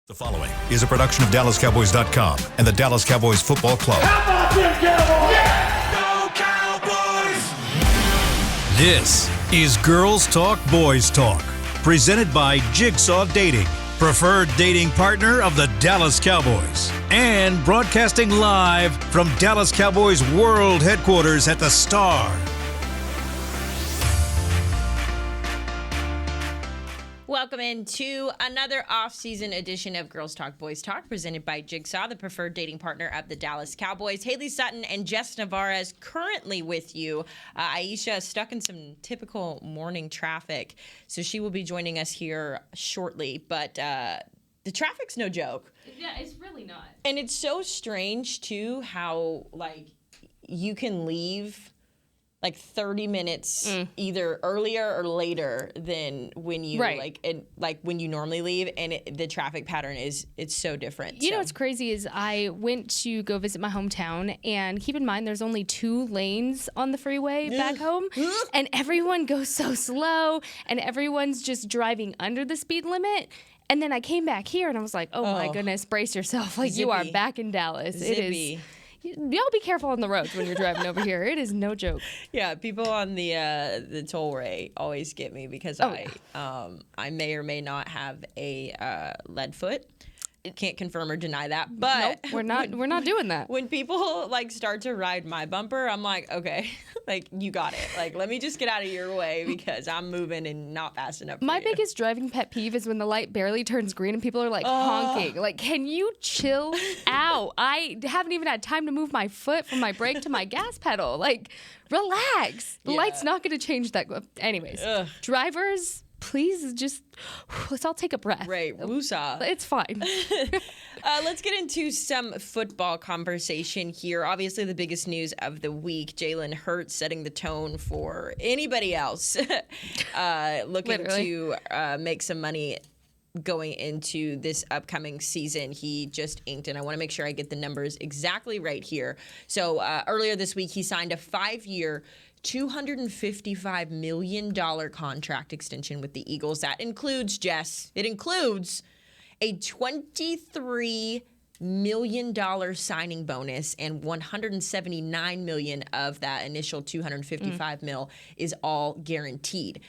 The following is a production of DallasCowboys.com and the Dallas Cowboys Football Club. How about them Cowboys? Go Cowboys! This is Girls Talk, Boys Talk, presented by Jigsaw Dating, preferred dating partner of the Dallas Cowboys, and broadcasting live from Dallas Cowboys World Headquarters at the Star. Welcome into another off-season edition of Girls Talk, Boys Talk, presented by Jigsaw, the preferred dating partner of the Dallas Cowboys. Haley Sutton and Jess Navarez currently with you. Aisha is stuck in some typical morning traffic, so she will be joining us here shortly. But the traffic's no joke. Yeah, it's really not. And it's so strange, too, how, you can leave 30 minutes either earlier or later than when you when you normally leave, and the traffic pattern it's so different. You know what's crazy is I went to go visit my hometown, and keep in mind there's only 2 lanes on the freeway back home, and everyone goes so slow, and everyone's just driving under the speed limit. And then I came back here and I was like, oh my goodness, brace yourself, you are back in Dallas. Zippy. It is. Y'all be careful on the roads when you're driving over here. It is no joke. Yeah, people on the tollway always get me because I may or may not have a lead foot. Can't confirm or deny that, but nope, we're not doing that. When people start to ride my bumper, I'm like, okay, you got it. Let me just get out of your way because I'm moving and not fast enough. My biggest driving pet peeve is when the light barely turns green and people are honking. Can you chill out? I haven't even had time to move my foot from my brake to my gas pedal. Relax. The light's not going to change that. Anyways, drivers, please just let's all take a breath. Right, woosah. It's fine. Let's get into some football conversation here. Obviously, the biggest news of the week, Jalen Hurts setting the tone for anybody else looking to make some money going into this upcoming season. He just inked, and I want to make sure I get the numbers exactly right here. So earlier this week, he signed a 5-year, $255 million contract extension with the Eagles. That includes, Jess, a $23 million signing bonus, and $179 million of that initial $255 mil is all guaranteed.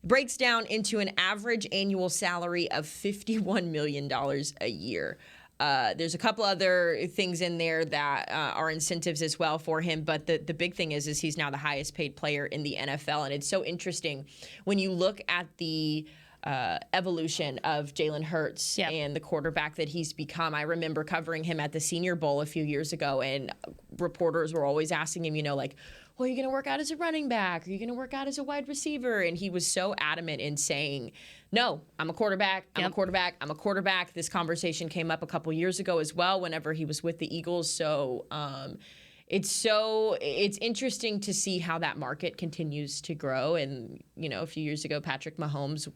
Breaks down into an average annual salary of $51 million a year. There's a couple other things in there that are incentives as well for him, but the big thing is he's now the highest paid player in the NFL, and it's so interesting when you look at the evolution of Jalen Hurts and the quarterback that he's become. I remember covering him at the Senior Bowl a few years ago, and reporters were always asking him, well, are you going to work out as a running back? Are you going to work out as a wide receiver? And he was so adamant in saying, no, I'm a quarterback. I'm a quarterback. This conversation came up a couple years ago as well whenever he was with the Eagles. So it's interesting to see how that market continues to grow. And, a few years ago, Patrick Mahomes,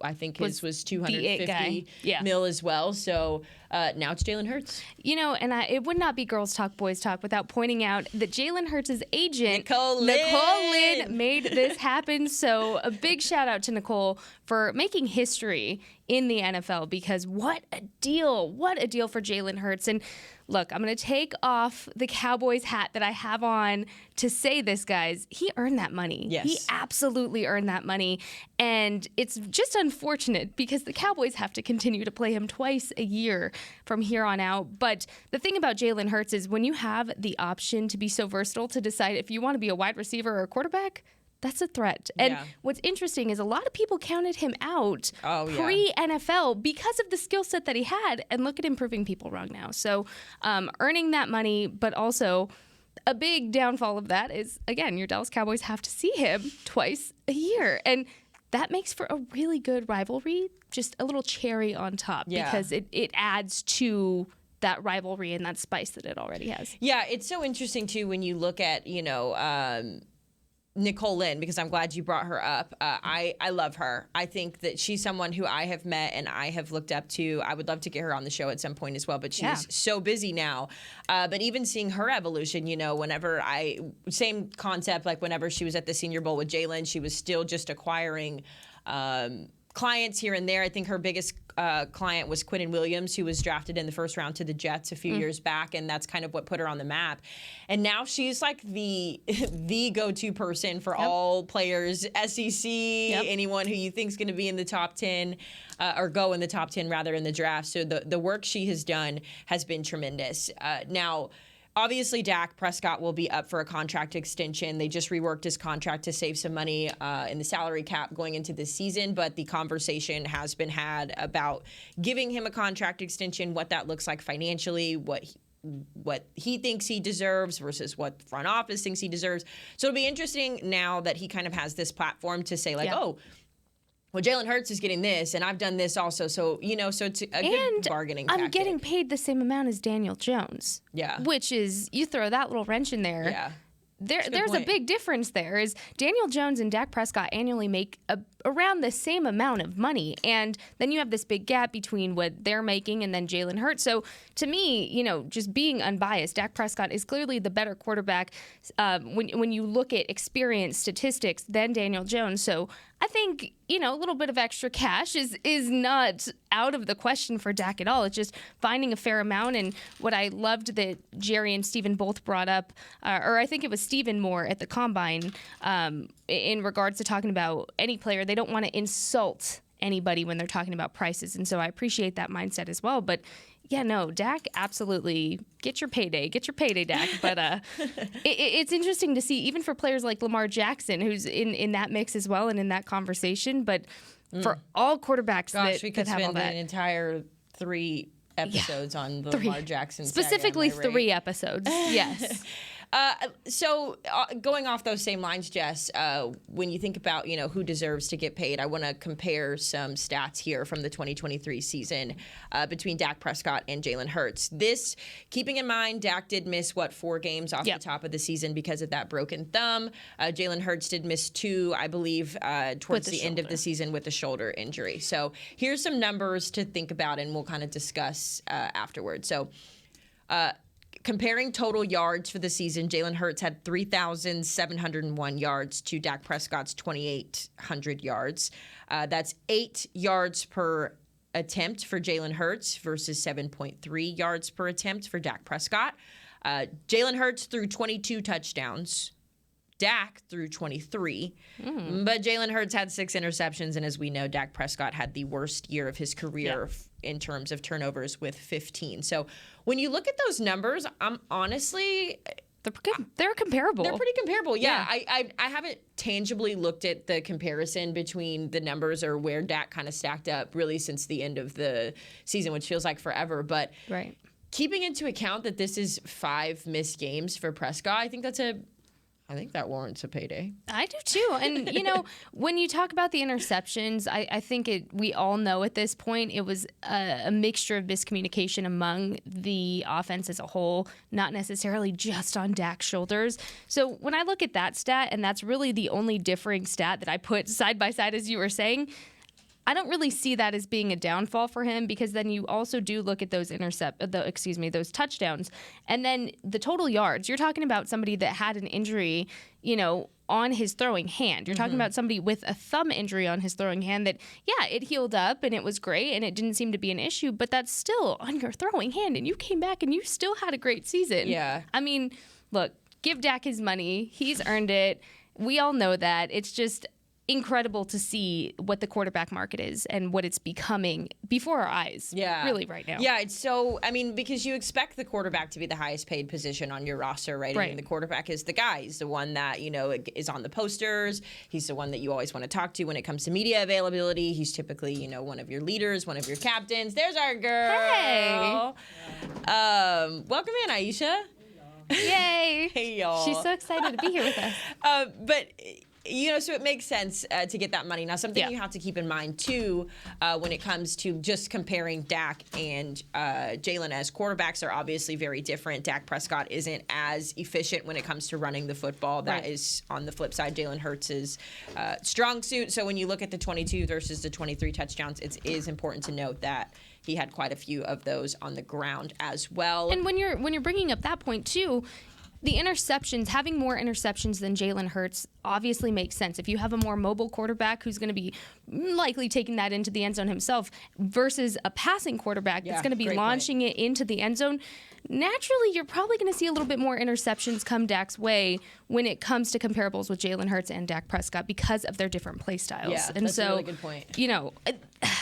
I think his was 250 mil as well. So now it's Jalen Hurts. And it would not be Girls Talk, Boys Talk without pointing out that Jalen Hurts' agent, Nicole Lynn, made this happen. So a big shout out to Nicole for making history in the NFL, because what a deal for Jalen Hurts. And look, I'm going to take off the Cowboys hat that I have on to say this, guys. He earned that money. Yes. He absolutely earned that money. And it's just unfortunate because the Cowboys have to continue to play him twice a year from here on out. But the thing about Jalen Hurts is when you have the option to be so versatile to decide if you want to be a wide receiver or a quarterback, that's a threat. And what's interesting is a lot of people counted him out pre-NFL because of the skill set that he had. And look at him proving people wrong now. So earning that money, but also a big downfall of that is, again, your Dallas Cowboys have to see him twice a year. And that makes for a really good rivalry, just a little cherry on top because it adds to that rivalry and that spice that it already has. Yeah, it's so interesting, too, when you look at, Nicole Lynn, because I'm glad you brought her up. I love her. I think that she's someone who I have met and I have looked up to. I would love to get her on the show at some point as well, but she's so busy now. But even seeing her evolution, same concept, whenever she was at the Senior Bowl with Jalen, she was still just acquiring clients here and there. I think her biggest client was Quinnen Williams, who was drafted in the first round to the Jets a few years back, and that's kind of what put her on the map. And now she's like the go-to person for all players, SEC, anyone who you think is going to be in the top 10 or go in the top 10 rather in the draft. So the work she has done has been tremendous. Now, obviously, Dak Prescott will be up for a contract extension. They just reworked his contract to save some money in the salary cap going into this season, but the conversation has been had about giving him a contract extension, what that looks like financially, what he thinks he deserves versus what the front office thinks he deserves. So it'll be interesting now that he kind of has this platform to say, like, well, Jalen Hurts is getting this, and I've done this also. So, so it's a good bargaining tactic. I'm getting paid the same amount as Daniel Jones. Yeah. Which is, you throw that little wrench in there. Yeah. There's a big difference there. Is Daniel Jones and Dak Prescott annually make around the same amount of money, and then you have this big gap between what they're making and then Jalen Hurts. So to me, just being unbiased, Dak Prescott is clearly the better quarterback when you look at experience statistics than Daniel Jones. So I think, a little bit of extra cash is not out of the question for Dak at all. It's just finding a fair amount. And what I loved that Jerry and Steven both brought up, or I think it was Steven more at the Combine, in regards to talking about any player. They don't want to insult anybody when they're talking about prices. And so I appreciate that mindset as well. But yeah, no, Dak, absolutely. Get your payday, Dak. But it's interesting to see, even for players like Lamar Jackson, who's in that mix as well and in that conversation. But for all quarterbacks we could that have all spend that, an entire 3 episodes on the Lamar Jackson saga, specifically am I right? 3 episodes. Yes. So going off those same lines, Jess, when you think about, who deserves to get paid, I want to compare some stats here from the 2023 season between Dak Prescott and Jalen Hurts. This, keeping in mind, Dak did miss, 4 games off the top of the season because of that broken thumb. Jalen Hurts did miss 2, I believe, towards the end of the season with a shoulder injury. So here's some numbers to think about, and we'll kind of discuss afterwards. So comparing total yards for the season, Jalen Hurts had 3,701 yards to Dak Prescott's 2,800 yards. That's 8 yards per attempt for Jalen Hurts versus 7.3 yards per attempt for Dak Prescott. Jalen Hurts threw 22 touchdowns. Dak threw 23, but Jalen Hurts had 6 interceptions, and as we know, Dak Prescott had the worst year of his career in terms of turnovers with 15. So when you look at those numbers, I'm honestly... They're comparable. They're pretty comparable, yeah. I haven't tangibly looked at the comparison between the numbers or where Dak kind of stacked up really since the end of the season, which feels like forever, but keeping into account that this is 5 missed games for Prescott, I think that warrants a payday. I do too. And, when you talk about the interceptions, I think we all know at this point it was a mixture of miscommunication among the offense as a whole, not necessarily just on Dak's shoulders. So when I look at that stat, and that's really the only differing stat that I put side by side, as you were saying, I don't really see that as being a downfall for him, because then you also do look at those those touchdowns, and then the total yards. You're talking about somebody that had an injury, on his throwing hand. You're talking about somebody with a thumb injury on his throwing hand that, it healed up and it was great and it didn't seem to be an issue, but that's still on your throwing hand, and you came back and you still had a great season. Yeah. I mean, look, give Dak his money. He's earned it. We all know that. It's just incredible to see what the quarterback market is and what it's becoming before our eyes. Really right now. Yeah, it's so, because you expect the quarterback to be the highest paid position on your roster, right? I mean, the quarterback is the guy. He's the one that, is on the posters. He's the one that you always want to talk to when it comes to media availability. He's typically, one of your leaders, one of your captains. There's our girl. Hey. Welcome in, Aisha. Yay. Hey, y'all. She's so excited to be here with us. But so it makes sense to get that money. Now, something you have to keep in mind, too, when it comes to just comparing Dak and Jalen, as quarterbacks are obviously very different. Dak Prescott isn't as efficient when it comes to running the football. That is, on the flip side, Jalen Hurts' strong suit. So when you look at the 22 versus the 23 touchdowns, it is important to note that he had quite a few of those on the ground as well. And when you're bringing up that point, too, the interceptions, having more interceptions than Jalen Hurts obviously makes sense. If you have a more mobile quarterback who's going to be likely taking that into the end zone himself versus a passing quarterback that's going to be launching it into the end zone, naturally you're probably going to see a little bit more interceptions come Dak's way when it comes to comparables with Jalen Hurts and Dak Prescott because of their different play styles. Yeah, and that's a really good point.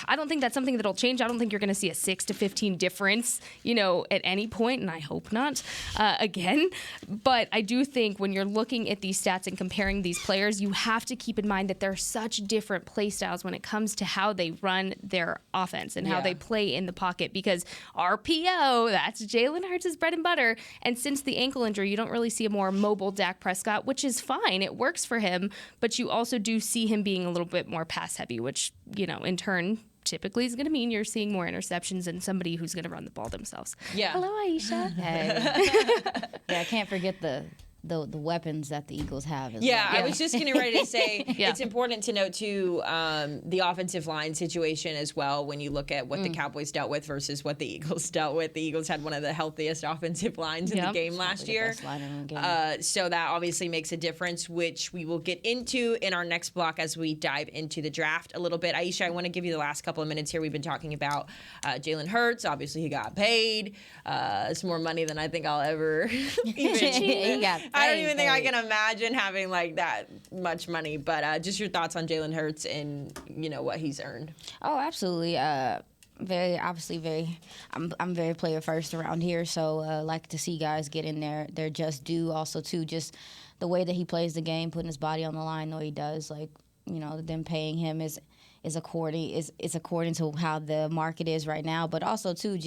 I don't think that's something that'll change. I don't think you're going to see a 6 to 15 difference, at any point, and I hope not again. But I do think when you're looking at these stats and comparing these players, you have to keep in mind that there are such different play styles when it comes to how they run their offense and how they play in the pocket. Because RPO, that's Jalen Hurts' bread and butter. And since the ankle injury, you don't really see a more mobile Dak Prescott, which is fine. It works for him. But you also do see him being a little bit more pass heavy, which, in turn, typically is going to mean you're seeing more interceptions than somebody who's going to run the ball themselves. Yeah. Hello, Aisha. Hey. I can't forget the weapons that the Eagles have. I was just getting ready to say it's important to note too the offensive line situation as well when you look at what the Cowboys dealt with versus what the Eagles dealt with. The Eagles had one of the healthiest offensive lines in the game last year. So that obviously makes a difference, which we will get into in our next block as we dive into the draft a little bit. Aisha, I want to give you the last couple of minutes here. We've been talking about Jalen Hurts. Obviously, he got paid. It's more money than I think I'll ever even I don't even think I can imagine having like that much money, but just your thoughts on Jalen Hurts and what he's earned. Oh, absolutely. I'm very player first around here, so like to see guys get in there. They're just due. Also, too, just the way that he plays the game, putting his body on the line, the way he does. Like them paying him is according to how the market is right now, but also too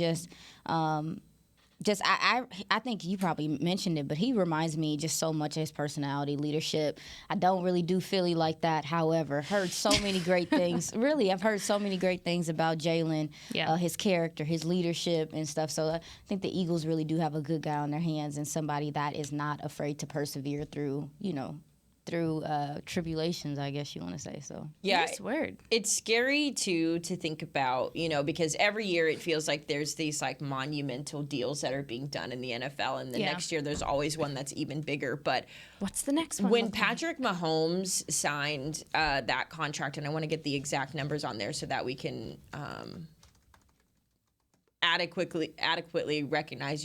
I think you probably mentioned it, but he reminds me just so much of his personality, leadership. I don't really do Philly like that. However, heard so many great things. Really, I've heard so many great things about Jalen, his character, his leadership and stuff. So I think the Eagles really do have a good guy on their hands and somebody that is not afraid to persevere through tribulations, I guess you want to say. So nice word. It's scary to think about, because every year it feels like there's these like monumental deals that are being done in the NFL, and the next year there's always one that's even bigger. But what's the next one? When Patrick Mahomes signed that contract, and I want to get the exact numbers on there so that we can adequately recognize,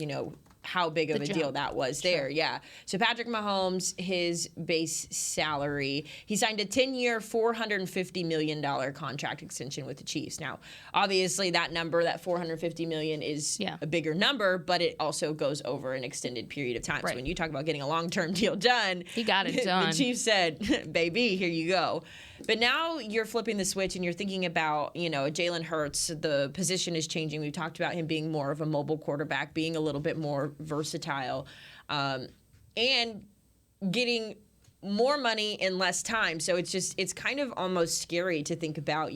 how big of a deal that was there. Yeah. So Patrick Mahomes, his base salary, he signed a 10-year, $450 million contract extension with the Chiefs. Now, obviously that number, that $450 million is a bigger number, but it also goes over an extended period of time. Right. So when you talk about getting a long-term deal done, he got it done. The Chiefs said, baby, here you go. But now you're flipping the switch and you're thinking about, Jalen Hurts, the position is changing. We've talked about him being more of a mobile quarterback, being a little bit more versatile, and getting more in in less time. So it's kind of almost scary to think about,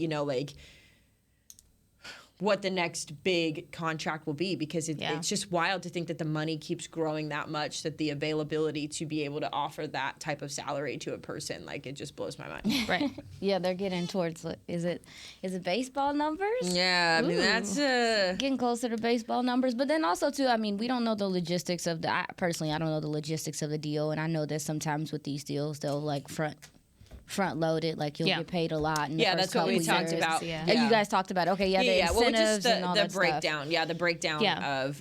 what the next big contract will be, because it's just wild to think that the money keeps growing that much, that the availability to be able to offer that type of salary to a person, like, it just blows my mind. Right. Yeah, they're getting towards, is it baseball numbers? Yeah, I mean, that's getting closer to baseball numbers. But then also, too, I mean, we don't know the logistics of I don't know the logistics of the deal, and I know that sometimes with these deals, they'll, like, front loaded, like you'll get paid a lot. In the first that's what we talked about. Yeah. You guys talked about. Okay, the incentives just and all the that breakdown. stuff. Yeah, the breakdown of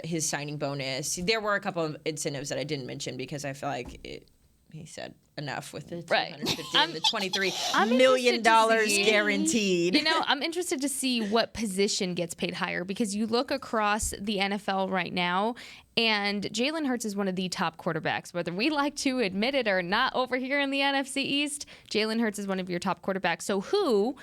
his signing bonus. There were a couple of incentives that I didn't mention because I feel like he said enough with the $250 and the $23 million guaranteed. I'm interested to see what position gets paid higher, because you look across the NFL right now, and Jalen Hurts is one of the top quarterbacks. Whether we like to admit it or not over here in the NFC East, Jalen Hurts is one of your top quarterbacks. So who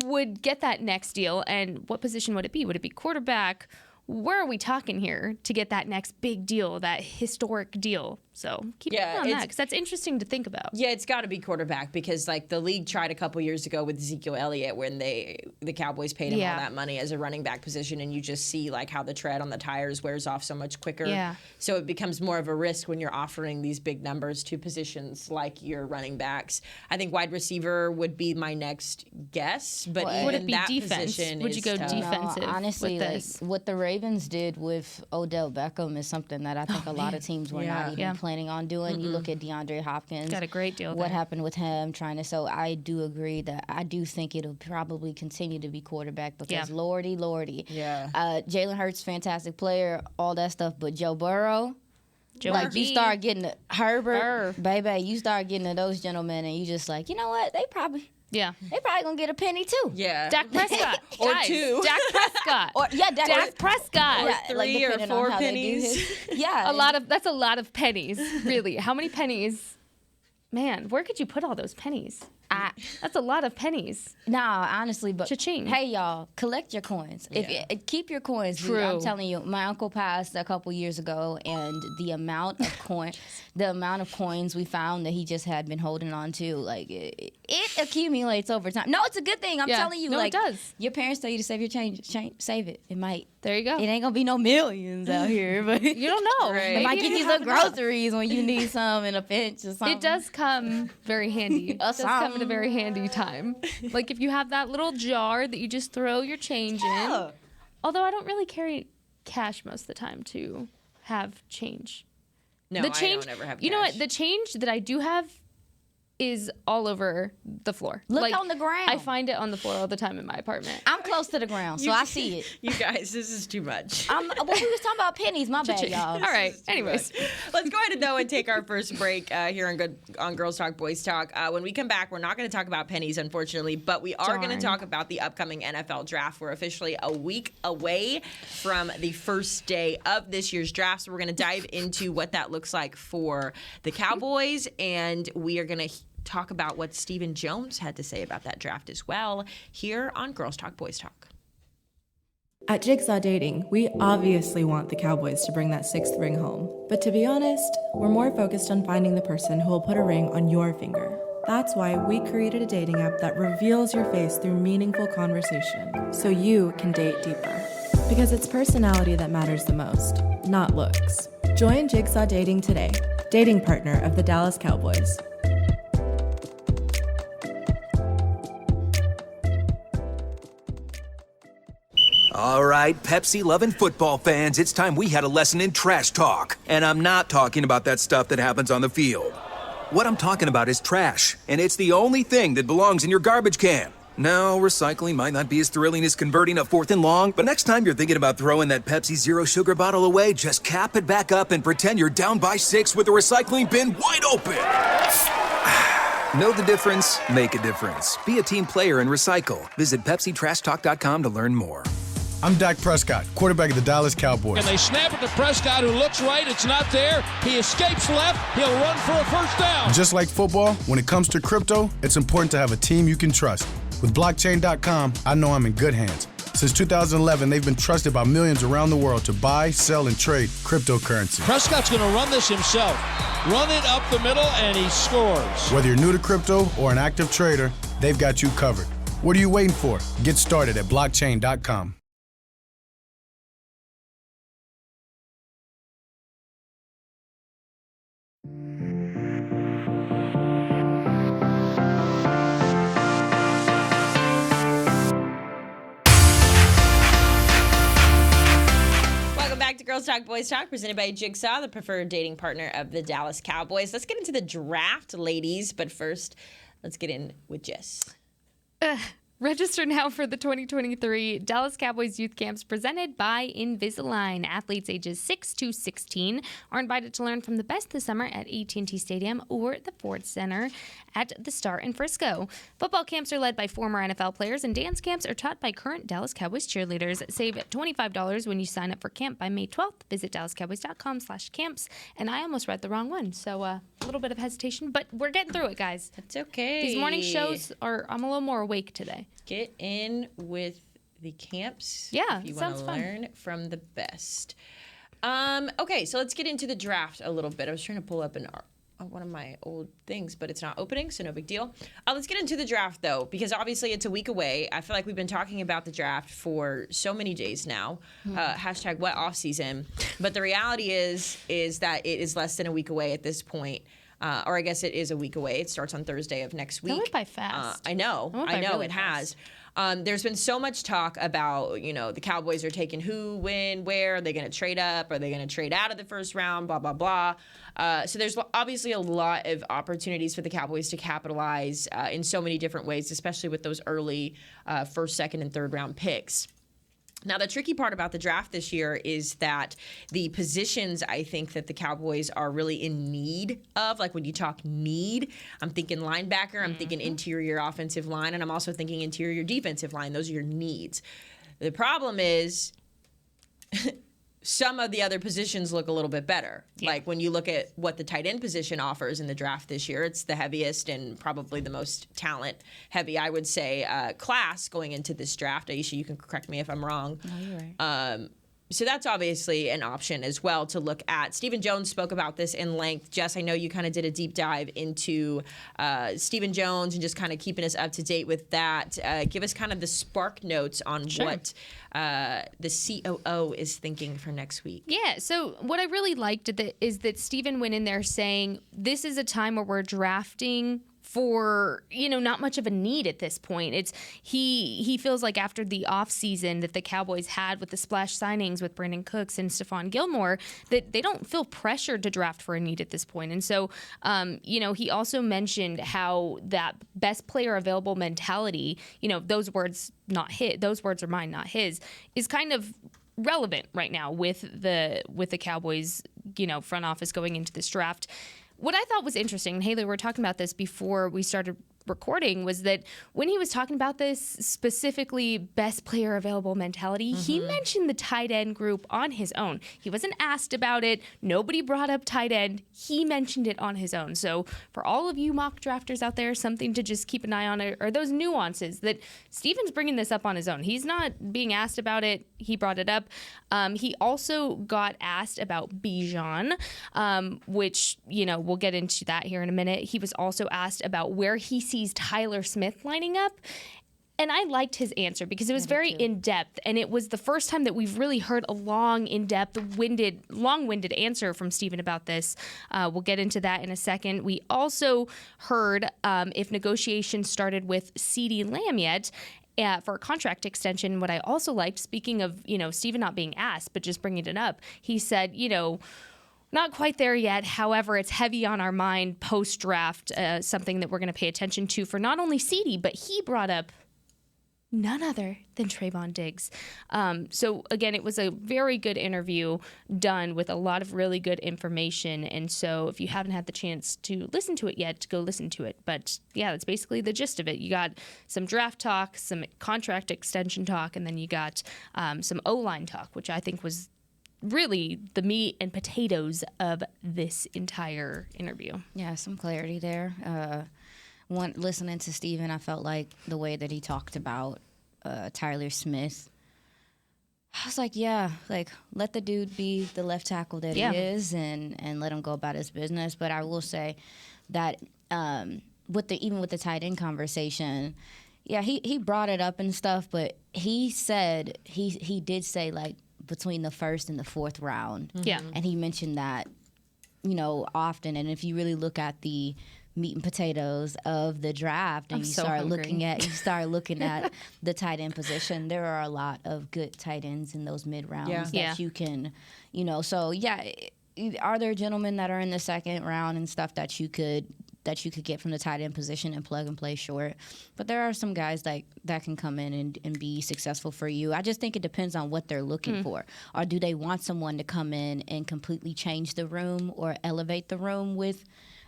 would get that next deal, and what position would it be? Would it be quarterback? Where are we talking here to get that next big deal, that historic deal? So keep an eye on that, because that's interesting to think about. Yeah, it's got to be quarterback, because like the league tried a couple years ago with Ezekiel Elliott when the Cowboys paid him all that money as a running back position, and you just see like how the tread on the tires wears off so much quicker. Yeah. So it becomes more of a risk when you're offering these big numbers to positions like your running backs. I think wide receiver would be my next guess, but even would it be that defense? position Would you go tough. defensive? No, honestly, with this? Like what the Ravens Ravens did with Odell Beckham is something that I think a lot of teams were not even planning on doing. You look at DeAndre Hopkins. Got a great deal What there. happened with him so I do agree that I do think it'll probably continue to be quarterback because lordy. Yeah. Jalen Hurts, fantastic player, all that stuff, but Joe Burrow, you B. start getting to Herbert, baby, you start getting to those gentlemen and you just like, you know what, they probably gonna get a penny too. Yeah. Dak Prescott. Or Guys, 2. Dak Prescott. Dak Prescott. Yeah, 3 or depending on 4 how they do pennies. his- That's a lot of pennies, really. How many pennies? Man, where could you put all those pennies? That's a lot of pennies. Nah, honestly, but Cha-ching. hey, y'all, collect your coins. Keep your coins. True. I'm telling you, my uncle passed a couple years ago, and the amount of coins we found that he just had been holding on to, like it accumulates over time. No, it's a good thing. I'm telling you, no, like it does. your parents tell you to save your change, save it. It might. There you go. It ain't gonna be no millions out here, but You don't know. Right. it might Maybe get you some groceries when you need some in a pinch or something. It does come very handy. It does come at a very handy time. Like if you have that little jar that you just throw your change in. Although I don't really carry cash most of the time to have change. No, The change, I don't ever have you know what? cash. The change that I do have is all over the floor. Look on the ground. I find it on the floor all the time in my apartment. I'm close to the ground, so I see it. You guys, this is too much. Well, we was talking about pennies. My bad, y'all. All right. Anyways, Let's go ahead and take our first break here on Girls Talk, Boys Talk. When we come back, we're not going to talk about pennies, unfortunately, but we are going to talk about the upcoming NFL draft. We're officially a week away from the first day of this year's draft, so we're going to dive into what that looks like for the Cowboys, and we are going to talk about what Stephen Jones had to say about that draft as well here on Girls Talk, Boys Talk. At Jigsaw Dating, we obviously want the Cowboys to bring that 6th ring home. But to be honest, we're more focused on finding the person who will put a ring on your finger. That's why we created a dating app that reveals your face through meaningful conversation, so you can date deeper. Because it's personality that matters the most, not looks. Join Jigsaw Dating today, dating partner of the Dallas Cowboys. All right, Pepsi-loving football fans, it's time we had a lesson in trash talk. And I'm not talking about that stuff that happens on the field. What I'm talking about is trash, and it's the only thing that belongs in your garbage can. Now, recycling might not be as thrilling as converting a 4th and long, but next time you're thinking about throwing that Pepsi Zero Sugar bottle away, just cap it back up and pretend you're down by 6 with the recycling bin wide open. Know the difference? Make a difference. Be a team player and recycle. Visit PepsiTrashTalk.com to learn more. I'm Dak Prescott, quarterback of the Dallas Cowboys. And they snap it to Prescott, who looks right. It's not there. He escapes left. He'll run for a first down. Just like football, when it comes to crypto, it's important to have a team you can trust. With blockchain.com, I know I'm in good hands. Since 2011, they've been trusted by millions around the world to buy, sell, and trade cryptocurrency. Prescott's going to run this himself. Run it up the middle, and he scores. Whether you're new to crypto or an active trader, they've got you covered. What are you waiting for? Get started at blockchain.com. Back to Girls Talk, Boys Talk, presented by Jigsaw, the preferred dating partner of the Dallas Cowboys. Let's get into the draft, ladies. But first, let's get in with Jess. Register now for the 2023 Dallas Cowboys Youth Camps presented by Invisalign. Athletes ages 6 to 16 are invited to learn from the best this summer at AT&T Stadium or the Ford Center at the Star in Frisco. Football camps are led by former NFL players, and dance camps are taught by current Dallas Cowboys cheerleaders. Save $25 when you sign up for camp by May 12th. Visit DallasCowboys.com/camps. And I almost read the wrong one, so a little bit of hesitation, but we're getting through it, guys. That's okay. These morning shows I'm a little more awake today. Get in with the camps. Yeah, if you sounds want to fun. learn from the best. Okay, so let's get into the draft a little bit. I was trying to pull up one of my old things, but it's not opening, so no big deal. Let's get into the draft, though, because obviously it's a week away. I feel like we've been talking about the draft for so many days now. Hashtag wet off season. But the reality is that it is less than a week away at this point. Or I guess it is a week away. It starts on Thursday of next week. That went by fast. I know. That went by really it fast. has. There's been so much talk about, the Cowboys are taking who, when, where. Are they going to trade up? Are they going to trade out of the first round? Blah, blah, blah. So there's obviously a lot of opportunities for the Cowboys to capitalize in so many different ways, especially with those early first, second, and third round picks. Now, the tricky part about the draft this year is that the positions I think that the Cowboys are really in need of, like when you talk need, I'm thinking linebacker, I'm thinking interior offensive line, and I'm also thinking interior defensive line. Those are your needs. The problem is some of the other positions look a little bit better. Yeah. Like when you look at what the tight end position offers in the draft this year, it's the heaviest and probably the most talent heavy, I would say, class going into this draft. Aisha, you can correct me if I'm wrong. No, you're right. So that's obviously an option as well to look at. Stephen Jones spoke about this in length. Jess, I know you kind of did a deep dive into Stephen Jones and just kind of keeping us up to date with that. Give us kind of the spark notes on what the COO is thinking for next week. Yeah, so what I really liked is that Stephen went in there saying this is a time where we're drafting for, not much of a need at this point. It's he feels like after the offseason that the Cowboys had with the splash signings with Brandon Cooks and Stephon Gilmore, that they don't feel pressured to draft for a need at this point. And so, he also mentioned how that best player available mentality, those words are mine, not his, is kind of relevant right now with the Cowboys, front office going into this draft. What I thought was interesting, and Haley, we were talking about this before we started recording, was that when he was talking about this, specifically best player available mentality, he mentioned the tight end group on his own. He wasn't asked about it. Nobody brought up tight end. He mentioned it on his own. So for all of you mock drafters out there, something to just keep an eye on are those nuances that Steven's bringing this up on his own. He's not being asked about it. He brought it up. He also got asked about Bijan, which, we'll get into that here in a minute. He was also asked about where he sees Tyler Smith lining up. And I liked his answer because it was very in-depth, and it was the first time that we've really heard a long, in-depth, long-winded answer from Stephen about this. We'll get into that in a second. We also heard if negotiations started with CeeDee Lamb yet, for a contract extension. What I also liked, speaking of, Stephen not being asked, but just bringing it up, he said, not quite there yet. However, it's heavy on our mind post-draft, something that we're going to pay attention to for not only CeeDee, but he brought up none other than Trayvon Diggs. So, again, it was a very good interview done with a lot of really good information. And so if you haven't had the chance to listen to it yet, go listen to it. But, yeah, that's basically the gist of it. You got some draft talk, some contract extension talk, and then you got some O-line talk, which I think was really the meat and potatoes of this entire interview. Yeah, some clarity there. Listening to Stephen, I felt like the way that he talked about Tyler Smith, I was like, let the dude be the left tackle that he is and let him go about his business. But I will say that with the tight end conversation, he brought it up and stuff, but he said he did say like between the first and the fourth round. Yeah. And he mentioned that, often. And if you really look at the meat and potatoes of the draft and you start looking at the tight end position, there are a lot of good tight ends in those mid rounds that you can, are there gentlemen that are in the second round and stuff that you could get from the tight end position and plug and play short. But there are some guys that can come in and be successful for you. I just think it depends on what they're looking for. Or do they want someone to come in and completely change the room or elevate the room with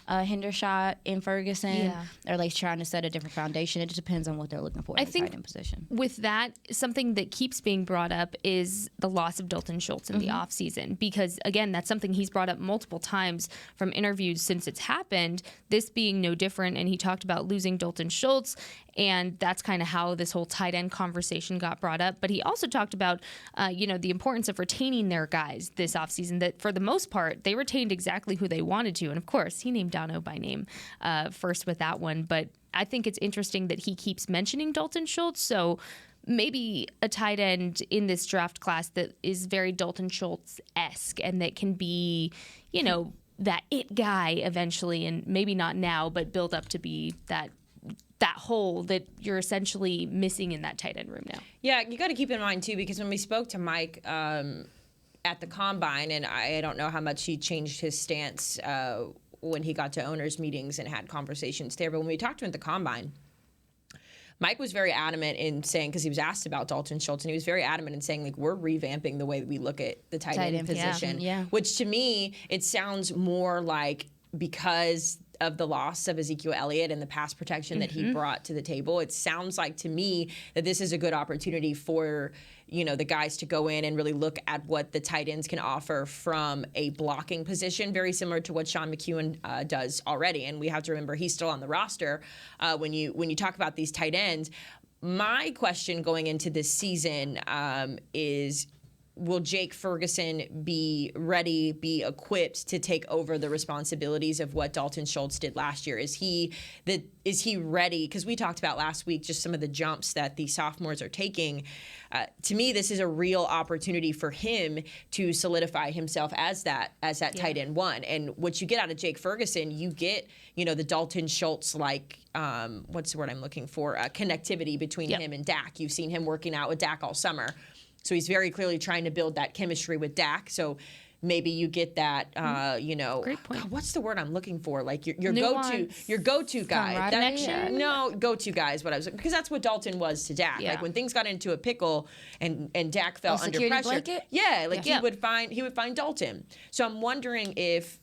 Hendershot and Ferguson? Or like trying to set a different foundation? It just depends on what they're looking for in the tight end position. With that, something that keeps being brought up is the loss of Dalton Schultz in the offseason. Because, again, that's something he's brought up multiple times from interviews since it's happened, this being no different. And he talked about losing Dalton Schultz, and that's kind of how this whole tight end conversation got brought up. But he also talked about, the importance of retaining their guys this offseason, that for the most part, they retained exactly who they wanted to. And, of course, he named Dano by name first with that one. But I think it's interesting that he keeps mentioning Dalton Schultz. So maybe a tight end in this draft class that is very Dalton Schultz-esque and that can be, that it guy eventually, and maybe not now, but build up to be that that hole that you're essentially missing in that tight end room now. Yeah, you got to keep in mind, too, because when we spoke to Mike at the Combine, and I don't know how much he changed his stance when he got to owners' meetings and had conversations there, but when we talked to him at the Combine, Mike was very adamant in saying, because he was asked about Dalton Schultz, and he was very adamant in saying, like, we're revamping the way that we look at the tight end position, which to me, it sounds more like because of the loss of Ezekiel Elliott and the pass protection that he brought to the table, it sounds like to me that this is a good opportunity for, you know, the guys to go in and really look at what the tight ends can offer from a blocking position, very similar to what Sean McEwen does already. And we have to remember he's still on the roster when you talk about these tight ends. My question going into this season is, will Jake Ferguson be ready, be equipped to take over the responsibilities of what Dalton Schultz did last year? Is he ready? Because we talked about last week just some of the jumps that the sophomores are taking. To me, this is a real opportunity for him to solidify himself as that tight end one. And what you get out of Jake Ferguson, you get, you know, the Dalton Schultz what's the word I'm looking for? Connectivity between him and Dak. You've seen him working out with Dak all summer. So he's very clearly trying to build that chemistry with Dak. So maybe you get that, Great point. God, what's the word I'm looking for? Like your go-to guy. Connection? No, go-to guy is what I was, because that's what Dalton was to Dak. Yeah. Like when things got into a pickle and Dak fell under pressure. Blanket? Yeah, he would find Dalton. So I'm wondering if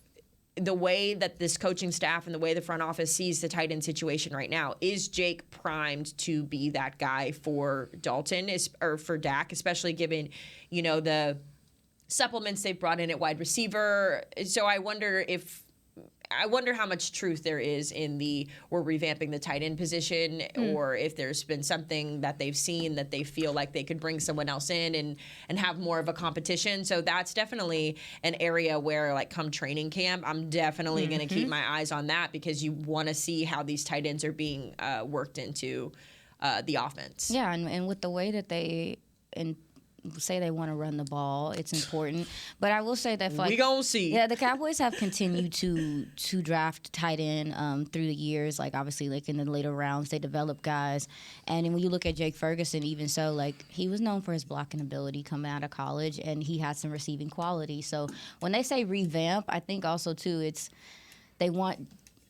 the way that this coaching staff and the way the front office sees the tight end situation right now, is Jake primed to be that guy for Dalton or for Dak, especially given, you know, the supplements they've brought in at wide receiver. So I wonder how much truth there is in we're revamping the tight end position, or if there's been something that they've seen that they feel like they could bring someone else in and have more of a competition. So that's definitely an area where, like, come training camp, I'm definitely going to keep my eyes on that, because you want to see how these tight ends are being worked into the offense. Yeah, and with the way that they say they want to run the ball, it's important. But I will say that we gonna see. Yeah, the Cowboys have continued to draft tight end through the years. Like, obviously, like in the later rounds, they develop guys. And then when you look at Jake Ferguson, even so, like, he was known for his blocking ability coming out of college, and he had some receiving quality. So when they say revamp, I think also too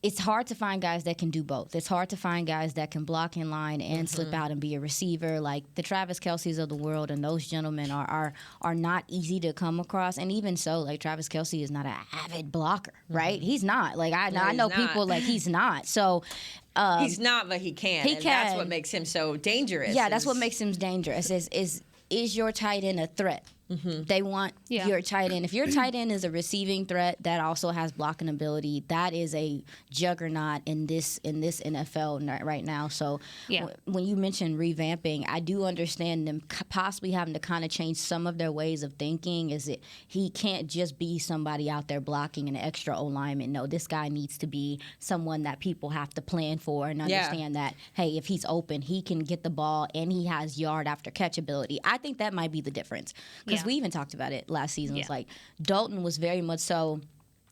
it's hard to find guys that can do both. It's hard to find guys that can block in line and slip out and be a receiver. Like the Travis Kelce's of the world, and those gentlemen are not easy to come across. And even so, like, Travis Kelce is not an avid blocker, right? He's not. Like, I know people like he's not. So he's not, but he can. And that's what makes him so dangerous. Yeah, that's what makes him dangerous. Is your tight end a threat? They want your tight end. If your tight end is a receiving threat that also has blocking ability, that is a juggernaut in this NFL right now. So when you mention revamping, I do understand them possibly having to kind of change some of their ways of thinking. He can't just be somebody out there blocking an extra O lineman. No, this guy needs to be someone that people have to plan for and understand that, hey, if he's open, he can get the ball and he has yard after catch ability. I think that might be the difference. Because we even talked about it last season. It's like Dalton was very much so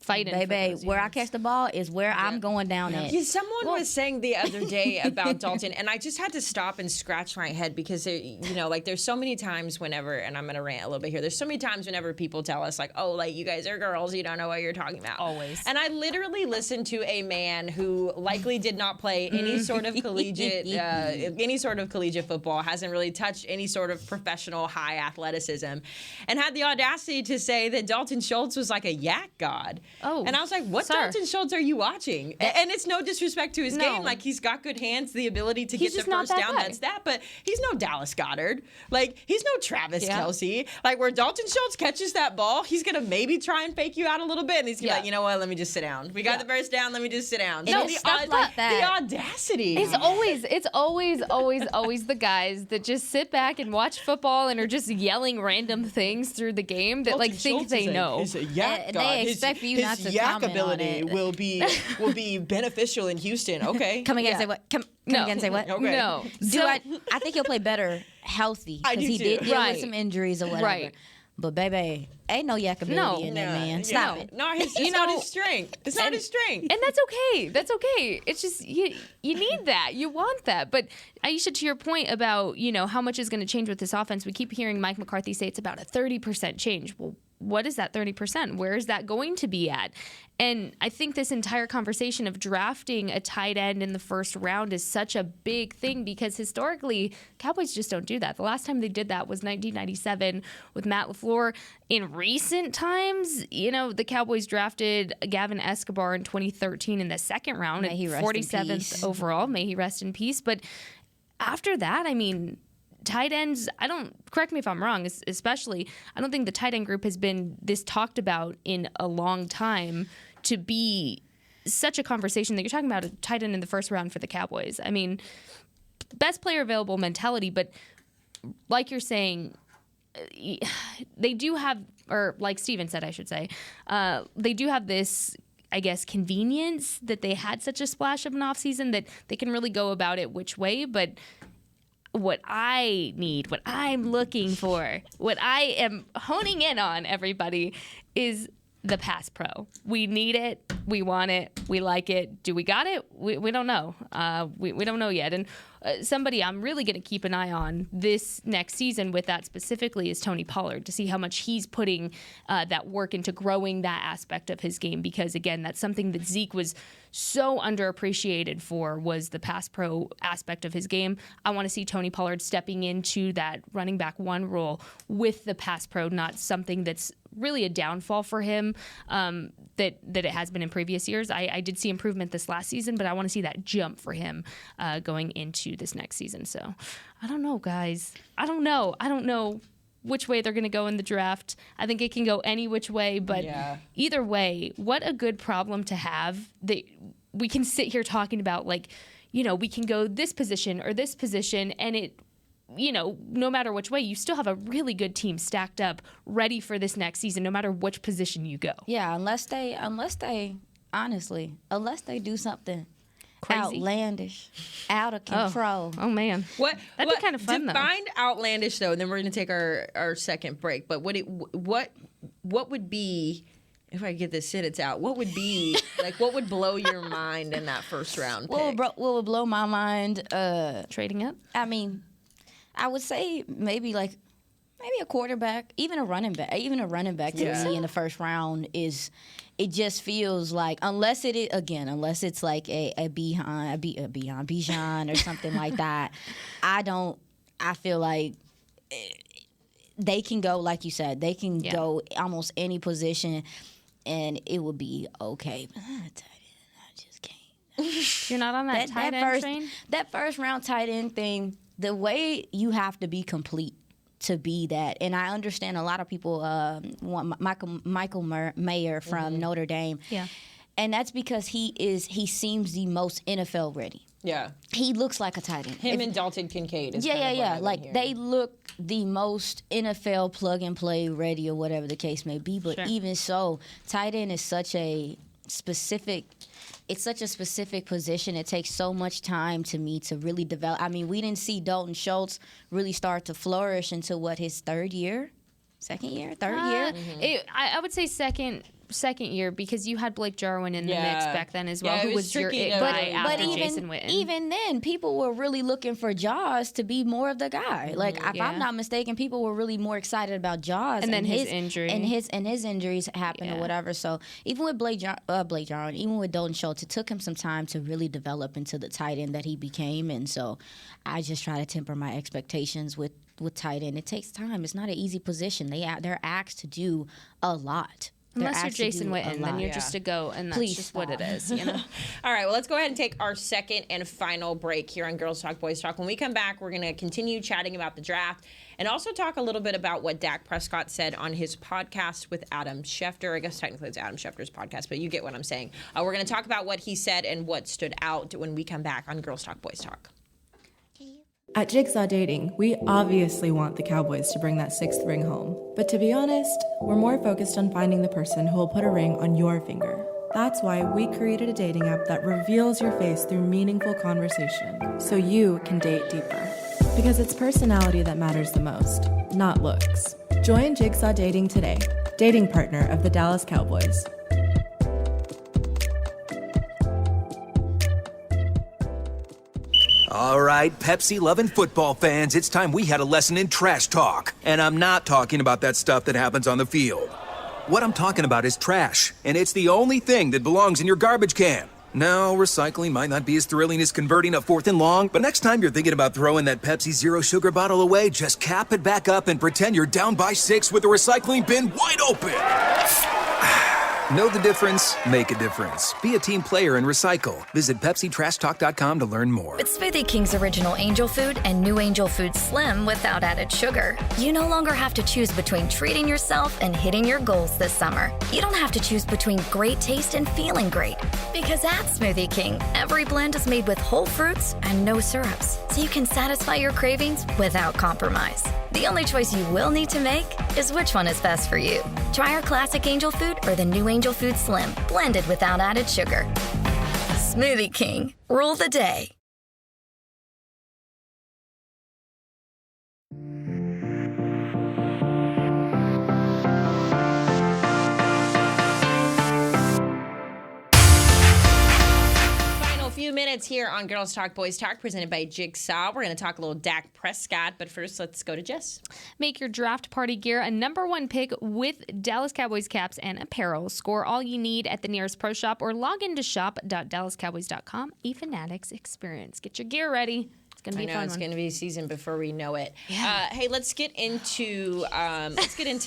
fighting. Baby, where I catch the ball is where I'm going down at. Yeah, someone was saying the other day about Dalton, and I just had to stop and scratch my head because, there's so many times whenever, and I'm going to rant a little bit here, there's so many times whenever people tell us, like, oh, like, you guys are girls, you don't know what you're talking about. Always. And I literally listened to a man who likely did not play any sort of collegiate football, hasn't really touched any sort of professional high athleticism, and had the audacity to say that Dalton Schultz was like a yak god. Oh, and I was like, what Dalton Schultz are you watching? And it's no disrespect to his game. Like, he's got good hands, the ability to get the first down, that's that. But he's no Dallas Goedert. Like, he's no Travis Kelce. Like, where Dalton Schultz catches that ball, he's going to maybe try and fake you out a little bit. And he's going to be like, you know what, let me just sit down. We got the first down, let me just sit down. No, stuff like that. The audacity. It's always the guys that just sit back and watch football and are just yelling random things through the game that, like, think they know. He's a yak god. They expect for you not to yak comment ability on it. will be beneficial in Houston. Okay. Come again and say what? Come again and say what? Okay. No. I think he'll play better healthy because he did deal with some injuries or whatever. Right. But baby, ain't no yakability in that man. Stop it. No, it's not his strength. It's not his strength. And that's okay. That's okay. It's just you need that. You want that. But Aisha, to your point about, how much is going to change with this offense, we keep hearing Mike McCarthy say it's about a 30% change. Well, what is that 30%? Where is that going to be at? And I think this entire conversation of drafting a tight end in the first round is such a big thing because historically, Cowboys just don't do that. The last time they did that was 1997 with Matt LaFleur. In recent times, the Cowboys drafted Gavin Escobar in 2013 in the second round at 47th overall. May he rest in peace. But after that, tight ends, correct me if I'm wrong, especially, I don't think the tight end group has been this talked about in a long time to be such a conversation that you're talking about a tight end in the first round for the Cowboys. Best player available mentality, but like you're saying, they do have, or like Steven said, I should say, they do have this, I guess, convenience that they had such a splash of an offseason that they can really go about it which way, but what I need, what I'm looking for, what I am honing in on, everybody, is the pass pro. We need it. We want it. We like it. Do we got it? We don't know. We don't know yet. And somebody I'm really going to keep an eye on this next season with that specifically is Tony Pollard, to see how much he's putting that work into growing that aspect of his game. Because, again, that's something that Zeke was so underappreciated for, was the pass pro aspect of his game. I want to see Tony Pollard stepping into that running back one role with the pass pro, not something that's really a downfall for him that it has been in previous years. I did see improvement this last season, but I want to see that jump for him going into this next season. So I don't know, guys. I don't know which way they're going to go in the draft. I think it can go any which way, but either way, what a good problem to have that we can sit here talking about, we can go this position or this position, and it, no matter which way, you still have a really good team stacked up, ready for this next season, no matter which position you go. Yeah, unless they do something crazy, outlandish, out of control. Oh man, that'd be kind of fun. Define outlandish though, and then we're going to take our second break. But what would be, if I get this sentence out, what would be what would blow your mind in that first round pick? What would blow my mind? Trading up. I would say maybe a quarterback, even a running back. Even a running back to me in the first round is. It just feels like, unless it's like a Bijan or something like that, I feel like they can go, like you said, they can go almost any position and it would be okay. But I just can't. You're not on that tight end train? That first round tight end thing, the way you have to be complete to be that. And I understand a lot of people want Michael Mayer from Notre Dame. Yeah. And that's because he seems the most NFL ready. Yeah. He looks like a tight end. And Dalton Kincaid is they look the most NFL plug and play ready or whatever the case may be. But even so, tight end is such a specific position. It takes so much time to really develop. We didn't see Dalton Schultz really start to flourish until his third year? I would say second year, because you had Blake Jarwin in the mix back then as well, who was your it guy after Jason Witten. Even then, people were really looking for Jaws to be more of the guy. If I'm not mistaken, people were really more excited about Jaws, and then his injury and his injuries happened or whatever. So even with Blake Jarwin, even with Dalton Schultz, it took him some time to really develop into the tight end that he became. And so I just try to temper my expectations with tight end. It takes time. It's not an easy position. They're asked to do a lot. Unless you're Jason Witten, then you're just a go, and that's just what it is. All right, well, let's go ahead and take our second and final break here on Girls Talk, Boys Talk. When we come back, we're going to continue chatting about the draft and also talk a little bit about what Dak Prescott said on his podcast with Adam Schefter. I guess technically it's Adam Schefter's podcast, but you get what I'm saying. We're going to talk about what he said and what stood out when we come back on Girls Talk, Boys Talk. At Jigsaw Dating, we obviously want the Cowboys to bring that sixth ring home. But to be honest, we're more focused on finding the person who will put a ring on your finger. That's why we created a dating app that reveals your face through meaningful conversation, so you can date deeper. Because it's personality that matters the most, not looks. Join Jigsaw Dating today, dating partner of the Dallas Cowboys. All right, Pepsi-loving football fans, it's time we had a lesson in trash talk. And I'm not talking about that stuff that happens on the field. What I'm talking about is trash, and it's the only thing that belongs in your garbage can. Now, recycling might not be as thrilling as converting a 4th and long, but next time you're thinking about throwing that Pepsi Zero Sugar bottle away, just cap it back up and pretend you're down by 6 with the recycling bin wide open. Know the difference? Make a difference. Be a team player and recycle. Visit PepsiTrashTalk.com to learn more. With Smoothie King's original Angel Food and new Angel Food Slim without added sugar, you no longer have to choose between treating yourself and hitting your goals this summer. You don't have to choose between great taste and feeling great. Because at Smoothie King, every blend is made with whole fruits and no syrups, so you can satisfy your cravings without compromise. The only choice you will need to make is which one is best for you. Try our classic Angel Food or the new Angel Food Slim, blended without added sugar. Smoothie King, rule the day. Few minutes here on Girls Talk Boys Talk, presented by Jigsaw. We're going to talk a little Dak Prescott, but first let's go to Jess. Make your draft party gear a #1 pick with Dallas Cowboys caps and apparel. Score all you need at the nearest pro shop or log into shop.dallascowboys.com. A Fanatics experience. Get your gear ready. It's going to be a fun one. It's going to be season before we know it. Yeah. Hey, let's get into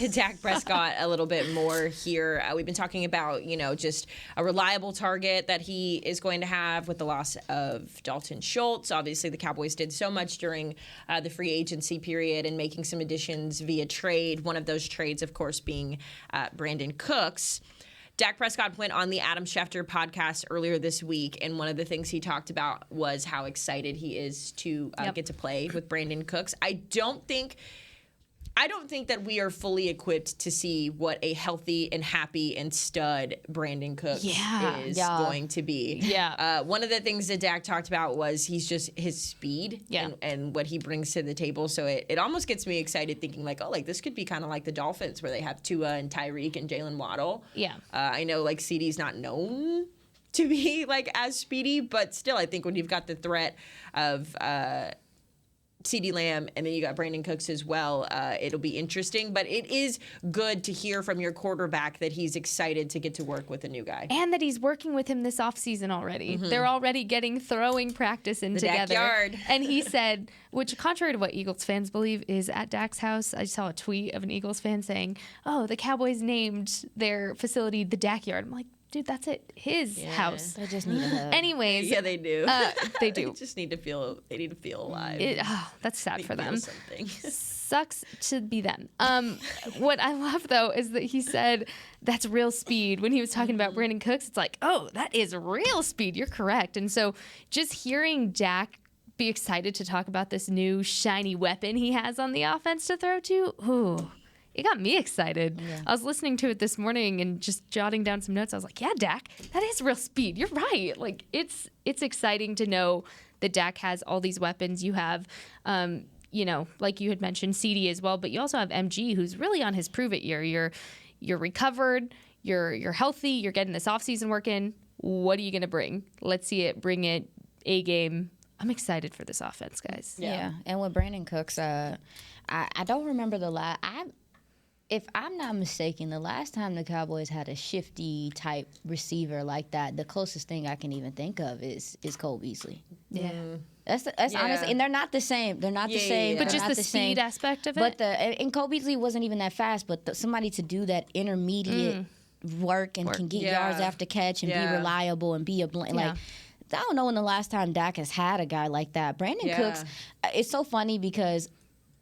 Dak Prescott a little bit more here. We've been talking about, just a reliable target that he is going to have with the loss of Dalton Schultz. Obviously, the Cowboys did so much during the free agency period and making some additions via trade. One of those trades, of course, being Brandon Cooks. Dak Prescott went on the Adam Schefter podcast earlier this week, and one of the things he talked about was how excited he is to get to play with Brandon Cooks. I don't think that we are fully equipped to see what a healthy and happy and stud Brandon Cooks is going to be. Yeah. One of the things that Dak talked about was he's just his speed and what he brings to the table. So it almost gets me excited thinking this could be kind of like the Dolphins where they have Tua and Tyreek and Jalen Waddle. Yeah. I know CeeDee's not known to be as speedy, but still I think when you've got the threat of CeeDee Lamb, and then you got Brandon Cooks as well. It'll be interesting, but it is good to hear from your quarterback that he's excited to get to work with a new guy. And that he's working with him this offseason already. Mm-hmm. They're already getting throwing practice in together. Backyard. And he said, which contrary to what Eagles fans believe, is at Dak's house. I saw a tweet of an Eagles fan saying, oh, the Cowboys named their facility the Dak Yard. I'm like, dude, that's it. His house. I just need a hug. Anyways. Yeah, they do. They do. They need to feel alive. That's sad for them. Something. Sucks to be them. What I love, though, is that he said that's real speed. When he was talking about Brandon Cooks, it's like, oh, that is real speed. You're correct. And so just hearing Dak be excited to talk about this new shiny weapon he has on the offense to throw to, ooh. It got me excited. Yeah. I was listening to it this morning and just jotting down some notes. I was like, yeah, Dak, that is real speed. You're right. It's exciting to know that Dak has all these weapons. You have, like you had mentioned, CeeDee as well, but you also have MG, who's really on his prove-it year. You're recovered. You're healthy. You're getting this offseason work in. What are you going to bring? Let's see it. Bring it. A game. I'm excited for this offense, guys. Yeah. And with Brandon Cooks, I don't remember if I'm not mistaken, the last time the Cowboys had a shifty type receiver like that, the closest thing I can even think of is Cole Beasley. Yeah. That's honestly, and they're not the same. They're not the same. But just the speed aspect of it. But and Cole Beasley wasn't even that fast. But somebody to do that intermediate work and can get yards after catch and be reliable and be I don't know when the last time Dak has had a guy like that. Brandon Cooks, it's so funny because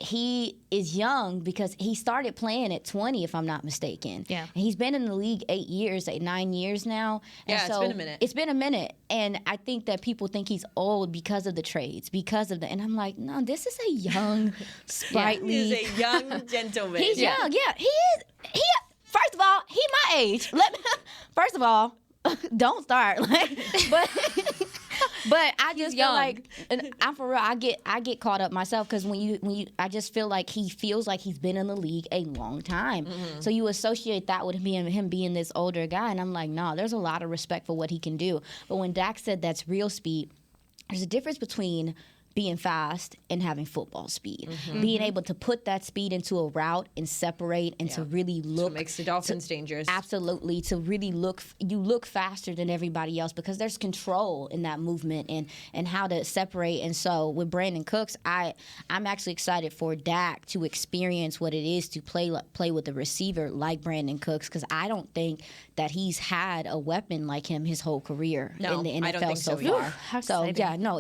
he is young because he started playing at 20, if I'm not mistaken. Yeah. And he's been in the league 9 years now. And it's been a minute. It's been a minute. And I think that people think he's old because of the trades, and I'm like, no, this is a young, sprightly. He's a young gentleman. He's young, he is. First of all, he my age. First of all, don't start. But I just feel young. like, and I'm for real, I get caught up myself because when you, I just feel like he feels like he's been in the league a long time. Mm-hmm. So you associate that with him being this older guy, and I'm like, no, there's a lot of respect for what he can do. But when Dak said that's real speed, there's a difference between being fast and having football speed. Being able to put that speed into a route and separate and to really look. What makes the Dolphins dangerous. Absolutely. To really look faster than everybody else because there's control in that movement and how to separate. And so with Brandon Cooks, I'm actually excited for Dak to experience what it is to play with a receiver like Brandon Cooks because I don't think that he's had a weapon like him his whole career in the NFL I don't think so so far. How So exciting. yeah, no,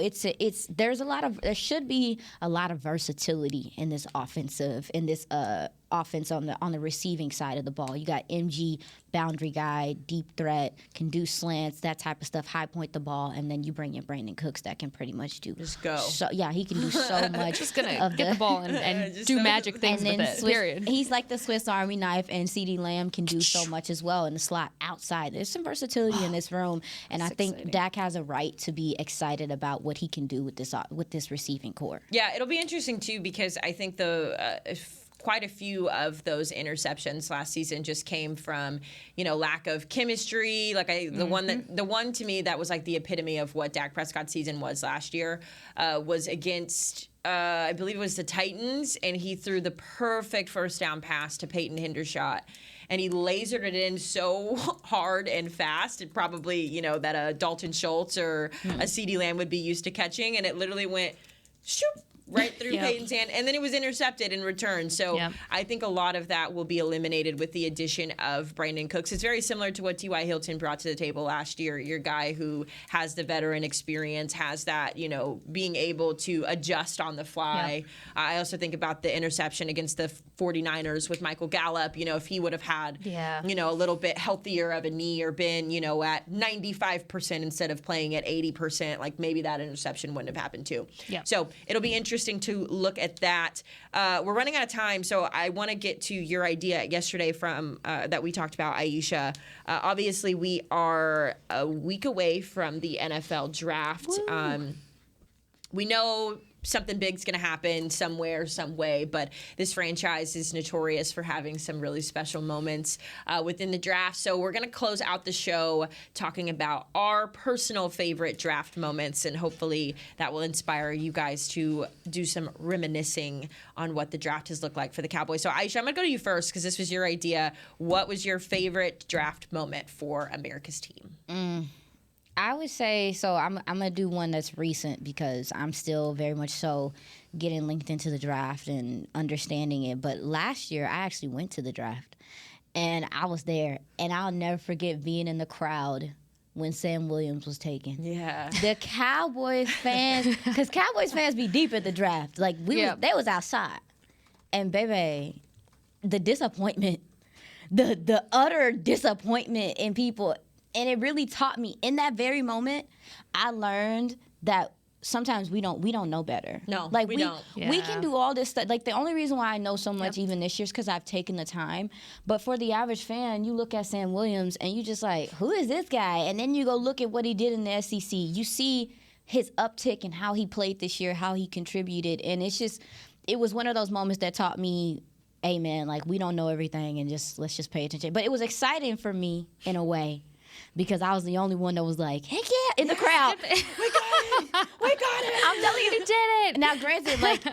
there should be a lot of versatility in this offense on the receiving side of the ball. You got MG, boundary guy, deep threat, can do slants, that type of stuff, high point the ball, and then you bring in Brandon Cooks that can pretty much do. Just go. So, yeah, he can do so much. Just gonna get the ball and do magic things with it. Period. He's like the Swiss Army knife, and CeeDee Lamb can do so much as well in the slot outside. There's some versatility in this room, and I think exciting. Dak has a right to be excited about what he can do with this receiving core. Yeah, it'll be interesting too because I think quite a few of those interceptions last season just came from, lack of chemistry. Like the one to me that was like the epitome of what Dak Prescott's season was last year was against, I believe it was the Titans, and he threw the perfect first down pass to Peyton Hendershot. And he lasered it in so hard and fast, and probably, that a Dalton Schultz or a CeeDee Lamb would be used to catching, and it literally went shoop, right through Peyton's hand, and then it was intercepted in return. So I think a lot of that will be eliminated with the addition of Brandon Cooks. It's very similar to what T.Y. Hilton brought to the table last year. Your guy who has the veteran experience, has that, being able to adjust on the fly. I also think about the interception against the 49ers with Michael Gallup. If he would have had, a little bit healthier of a knee or been, at 95% instead of playing at 80%, like maybe that interception wouldn't have happened too. So it'll be interesting to look at that. We're running out of time, so I want to get to your idea yesterday from that we talked about, Aisha. Obviously, we are a week away from the NFL draft. We know something big's going to happen somewhere, some way, but this franchise is notorious for having some really special moments within the draft. So we're going to close out the show talking about our personal favorite draft moments, and hopefully that will inspire you guys to do some reminiscing on what the draft has looked like for the Cowboys. So Aisha, I'm going to go to you first because this was your idea. What was your favorite draft moment for America's team? I would say, so I'm going to do one that's recent because I'm still very much so getting linked into the draft and understanding it. But last year, I actually went to the draft, and I was there. And I'll never forget being in the crowd when Sam Williams was taken. Yeah. The Cowboys fans, because Cowboys fans be deep at the draft. Like, they was outside. And, baby, the disappointment, the utter disappointment in people. And it really taught me in that very moment. I learned that sometimes we don't know better. No, like we don't. We can do all this stuff. Like the only reason why I know so much even this year is because I've taken the time. But for the average fan, you look at Sam Williams and you just like, who is this guy? And then you go look at what he did in the SEC. You see his uptick and how he played this year, how he contributed, and it was one of those moments that taught me, hey man, like we don't know everything, and let's just pay attention. But it was exciting for me in a way, because I was the only one that was like, heck yeah, in the crowd. We got it. We got it. I'm telling you, You did it. Now, granted, like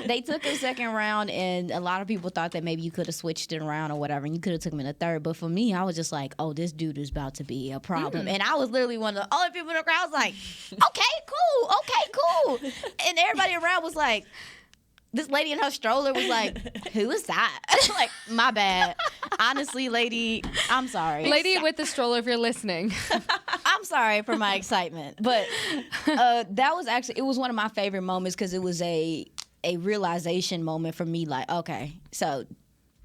they took him second round, and a lot of people thought that maybe you could have switched it around or whatever, and you could have took him in the third. But for me, I was just like, oh, this dude is about to be a problem. And I was literally one of the only people in the crowd was like, okay, cool. And everybody around was like, this lady in her stroller was like, who is that? Like, my bad. Honestly, lady, I'm sorry. Lady with the stroller, if you're listening. I'm sorry for my excitement. But that was actually, it was one of my favorite moments because it was a realization moment for me. Like, okay, so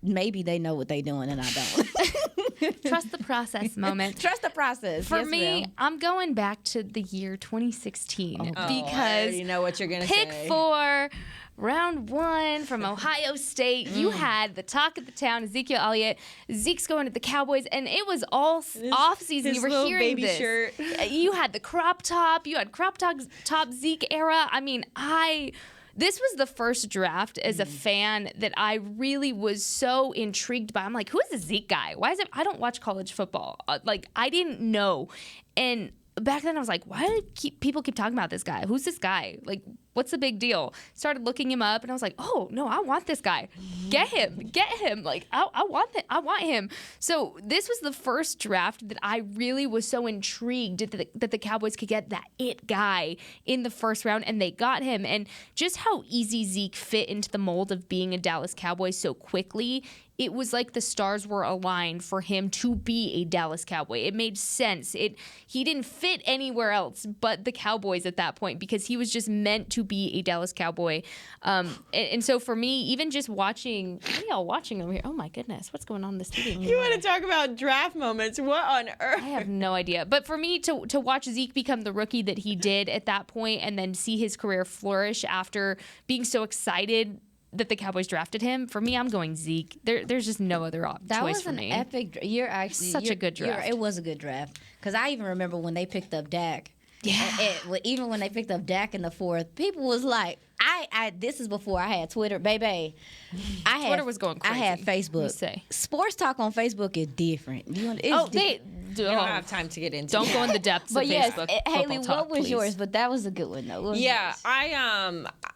maybe they know what they're doing and I don't. Trust the process moment. Trust the process. For Yes, me, ma'am. I'm going back to the year 2016 I because already know what you're going to say. pick 4, round 1 from Ohio State. You had the talk of the town, Ezekiel Elliott. Zeke's going to the Cowboys, and it was all off-season. You were hearing baby this. shirt. You had the crop top. You had crop top Zeke era. I mean, this was the first draft as a fan that I really was so intrigued by. I'm like, who is the Zeke guy? Why is it? I don't watch college football. I didn't know. And back then I was like, why do people keep talking about this guy? Who's this guy? Like, what's the big deal? Started looking him up, and I was like, oh no, I want this guy. Get him. Like, I want him. So this was the first draft that I really was so intrigued that the Cowboys could get that it guy in the first round, and they got him. And just how easy Zeke fit into the mold of being a Dallas Cowboy so quickly. It was like the stars were aligned for him to be a Dallas Cowboy. It made sense. He didn't fit anywhere else but the Cowboys at that point, because he was just meant to be a Dallas Cowboy. And so for me, even just watching, what are y'all watching over here? Oh my goodness, what's going on in this TV? You want to talk about draft moments? What on earth? I have no idea. But for me to watch Zeke become the rookie that he did at that point, and then see his career flourish after being so excited that the Cowboys drafted him, for me, I'm going Zeke. There's just no other choice for me. That was an epic. You're actually a good draft. It was a good draft, because I even remember when they picked up Dak. Yeah. Even when they picked up Dak in the 4th, people was like, this is before I had Twitter, baby. Twitter was going crazy. I had Facebook. You say. Sports talk on Facebook is different. We don't have time to get into. Don't go in the depths of Facebook. Haley, what was please. yours? But that was a good one, though. Yeah,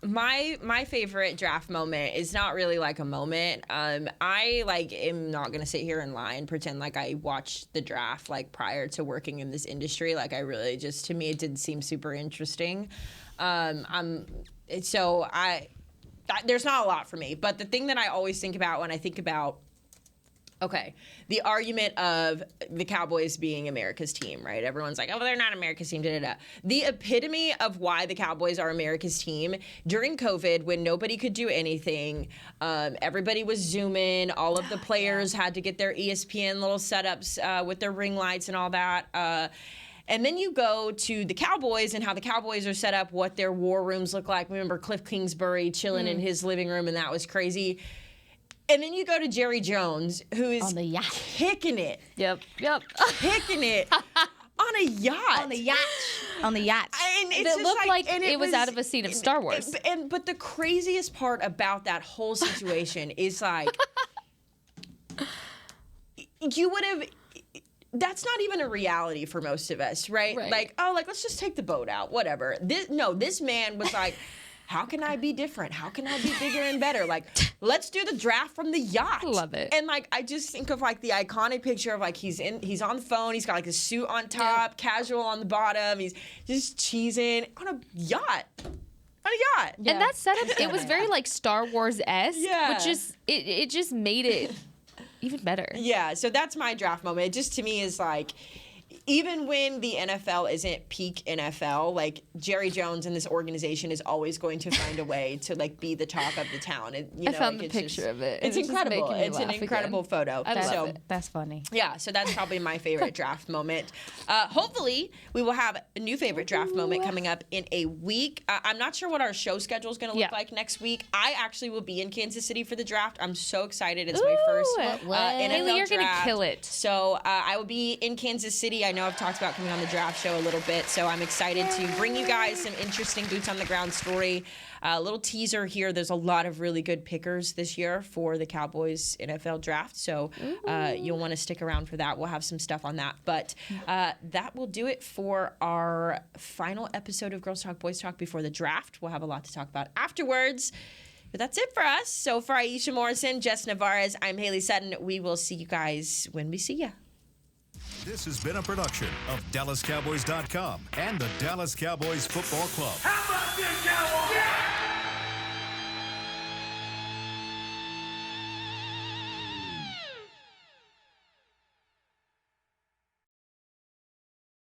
my favorite draft moment is not really like a moment. I am not gonna sit here and lie and pretend like I watched the draft like prior to working in this industry. Like, I really just, to me, it did seem super interesting. There's not a lot for me, but the thing that I always think about when I think about, the argument of the Cowboys being America's team, right? Everyone's like, oh, they're not America's team, da-da-da. The epitome of why the Cowboys are America's team, during COVID, when nobody could do anything, everybody was Zooming, all of the players had to get their ESPN little setups with their ring lights and all that. And then you go to the Cowboys and how the Cowboys are set up, what their war rooms look like. Remember Cliff Kingsbury chilling in his living room, and that was crazy. And then you go to Jerry Jones, who is on the yacht, kicking it. Yep. Kicking it on a yacht. On the yacht. And it looked like it was out of a scene of Star Wars. But the craziest part about that whole situation is like, you would have. That's not even a reality for most of us, right? Like, let's just take the boat out, whatever. This man was like, how can I be different? How can I be bigger and better? Like, let's do the draft from the yacht. Love it. And like, I just think of like the iconic picture of like he's on the phone, he's got like a suit on top, casual on the bottom, he's just cheesing on a yacht. Yeah. And that setup, it was very like Star Wars-esque, which just it just made it even better. Yeah, so that's my draft moment. It just, to me, is like, even when the NFL isn't peak NFL, like, Jerry Jones and this organization is always going to find a way to like be the talk of the town. I found the picture of it. It's incredible. It's an incredible photo. I love it. That's funny. Yeah, so that's probably my favorite draft moment. Hopefully, we will have a new favorite draft moment coming up in a week. I'm not sure what our show schedule is going to look like next week. I actually will be in Kansas City for the draft. I'm so excited. It's my first NFL Haley, you're draft. going to kill it. So I will be in Kansas City. I know I've talked about coming on the draft show a little bit, so I'm excited to bring you guys some interesting boots on the ground story. A little teaser here. There's a lot of really good pickers this year for the Cowboys NFL draft, so you'll want to stick around for that. We'll have some stuff on that. But that will do it for our final episode of Girls Talk, Boys Talk before the draft. We'll have a lot to talk about afterwards. But that's it for us. So for Aisha Morrison, Jess Navarez, I'm Haley Sutton. We will see you guys when we see you. This has been a production of DallasCowboys.com and the Dallas Cowboys Football Club. How about this, Cowboys? Yeah!